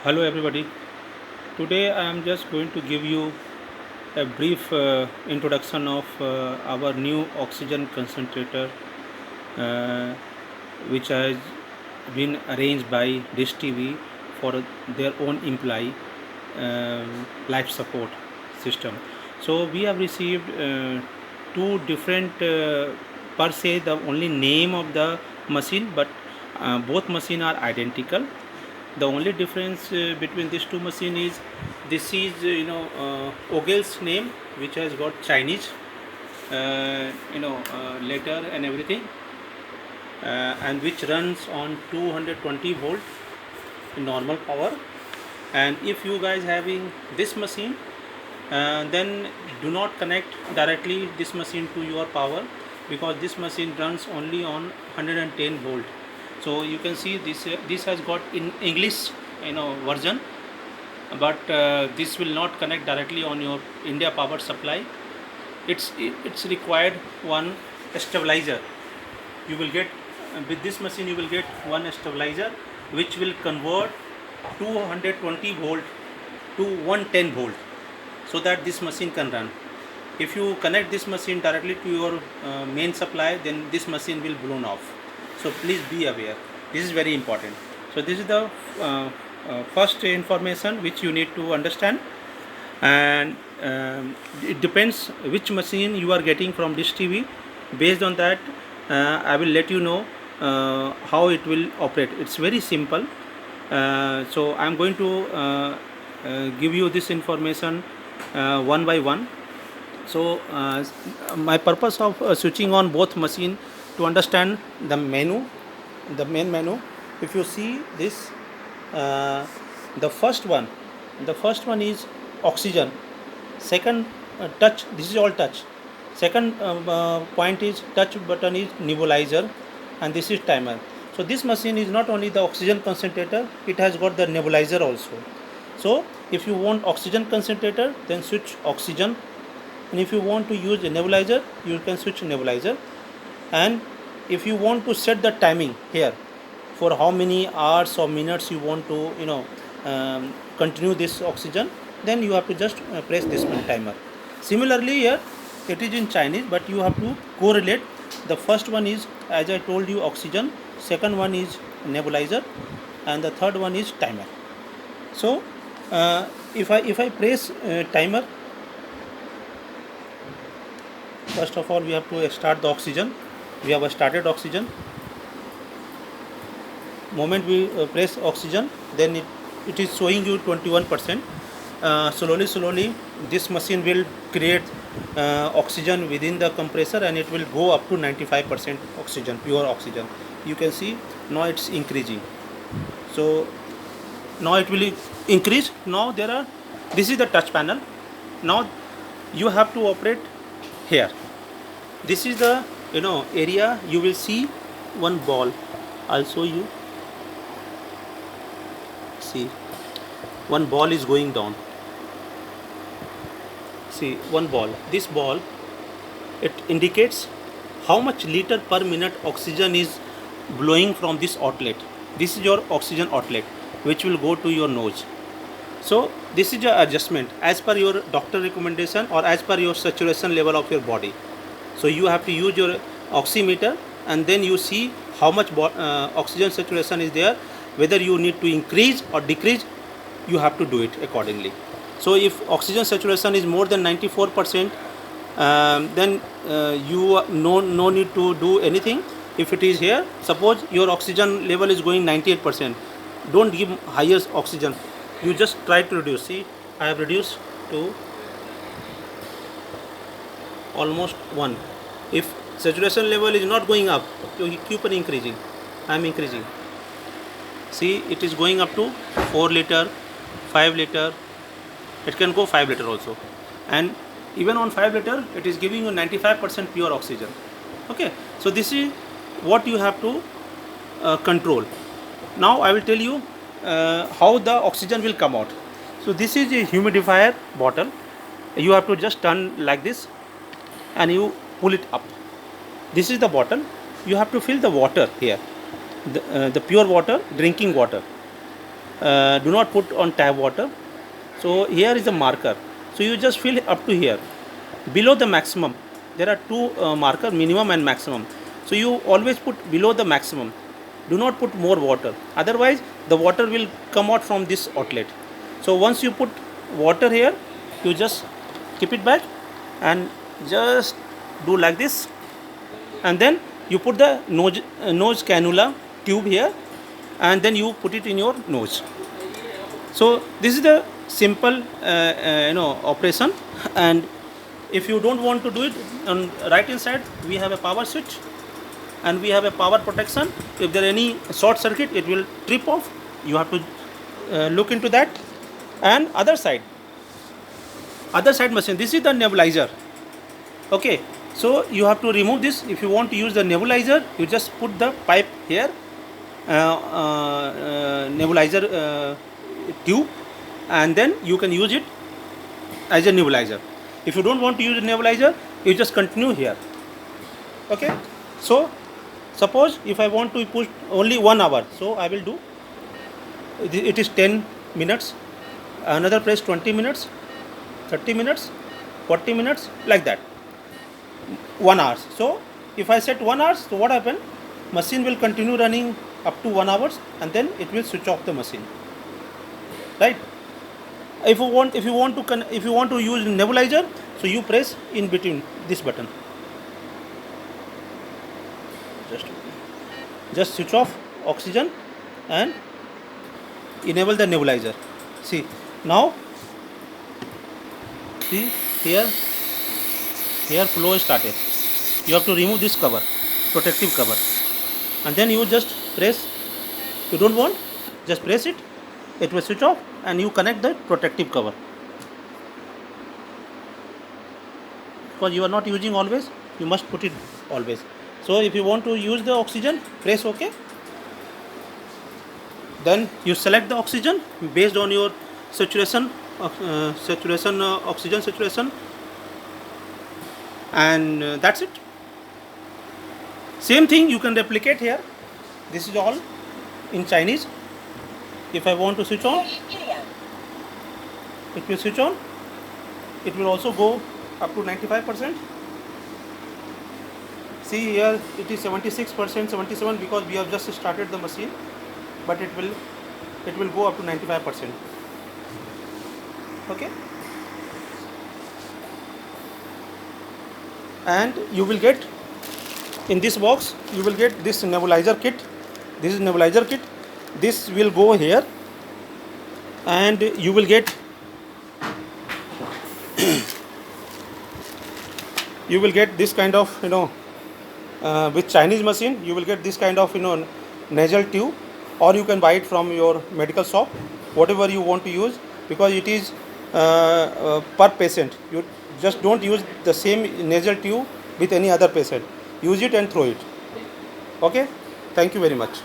Hello everybody. Today I am just going to give you a brief introduction of our new oxygen concentrator, uh, which has been arranged by Dish TV for their own employee life support system. So we have received two different per se the only name of the machine, but both machine are identical. The only difference between these two machine is this is Ogel's name, which has got Chinese letter and everything, and which runs on 220 volt in normal power. And if you guys having this machine, then do not connect directly this machine to your power, because this machine runs only on 110 volt. So you can see this has got in English version, but this will not connect directly on your India power supply. It's required one stabilizer. You will get with this machine you will get one stabilizer which will convert 220 volt to 110 volt, so that this machine can run. If you connect this machine directly to your main supply, then this machine will blown off. So please be aware, this is very important. So this is the first information which you need to understand. And it depends which machine you are getting from Dish TV. Based on that, I will let you know how it will operate. It's very simple. So I'm going to give you this information one by one. So my purpose of switching on both machine, to understand the menu, the main menu. If you see this, uh, the first one is oxygen. Second, touch. This is all touch. Second point is touch button is nebulizer, and this is timer. So this machine is not only the oxygen concentrator, it has got the nebulizer also. So if you want oxygen concentrator, then switch oxygen, and if you want to use a nebulizer, you can switch nebulizer. And if you want to set the timing here for how many hours or minutes you want to continue this oxygen, then you have to just press this one, timer. Similarly here it is in Chinese, but you have to correlate. The first one is, as I told you, oxygen. Second one is nebulizer, and the third one is timer. So if I press timer, first of all we have to start the oxygen. We have started oxygen. Moment we press oxygen, then it is showing you 21%. Slowly this machine will create oxygen within the compressor, and it will go up to 95% oxygen, pure oxygen. You can see now it's increasing. So now it will increase. Now this is the touch panel. Now you have to operate here. This is the area. You will see one ball. I'll show you. See, one ball is going down. See, one ball. This ball, it indicates how much liter per minute oxygen is blowing from this outlet. This is your oxygen outlet, which will go to your nose. So this is your adjustment as per your doctor recommendation, or as per your saturation level of your body. So you have to use your oximeter, and then you see how much oxygen saturation is there. Whether you need to increase or decrease, you have to do it accordingly. So if oxygen saturation is more than 94%, then you no need to do anything. If it is here, suppose your oxygen level is going 98%, don't give higher oxygen. You just try to reduce. See, I have reduced to almost 1. If saturation level is not going up, you keep on increasing. I am increasing. See, it is going up to 4 liter, 5 liter. It can go 5 liter also, and even on 5 liter it is giving you 95% pure oxygen. Okay, so this is what you have to control. Now I will tell you how the oxygen will come out. So this is a humidifier bottle. You have to just turn like this, and you pull it up. This is the bottle. You have to fill the water here, the pure water, drinking water. do not put on tap water. So here is a marker, so you just fill up to here below the maximum. There are two marker, minimum and maximum, so you always put below the maximum. Do not put more water, otherwise the water will come out from this outlet. So once you put water here, you just keep it back and just do like this, and then you put the nose cannula tube here, and then you put it in your nose. So this is the simple operation. And if you don't want to do it, on right hand side we have a power switch and we have a power protection. If there any short circuit, it will trip off. You have to look into that. And other side machine, this is the nebulizer. Okay, so you have to remove this. If you want to use the nebulizer, you just put the pipe here, nebulizer tube, and then you can use it as a nebulizer. If you don't want to use a nebulizer, you just continue here. Okay, so suppose if I want to push only 1 hour, so I will do, it is 10 minutes, another press 20 minutes, 30 minutes, 40 minutes, like that, 1 hour. So if I set 1 hour, so what happen, machine will continue running up to 1 hour, and then it will switch off the machine, right? If you want to use nebulizer, so you press in between this button, just switch off oxygen and enable the nebulizer. See now, see here flow is started. You have to remove this cover, protective cover, and then you just press. You don't want, just press it, it will switch off, and you connect the protective cover. Because you are not using always, you must put it always. So if you want to use the oxygen, press OK. Then you select the oxygen based on your oxygen saturation, and that's it. Same thing you can replicate here. This is all in Chinese. If I want to switch on, it will switch on. It will also go up to 95%. See here, it is 76%, 77, because we have just started the machine, but it will go up to 95%. Okay, and you will get in this box, you will get this nebulizer kit. This is nebulizer kit. This will go here, and you will get you will get this kind of with Chinese machine, you will get this kind of nasal tube, or you can buy it from your medical shop, whatever you want to use, because it is per patient. You just don't use the same nasal tube with any other patient. Use it and throw it. Okay, thank you very much.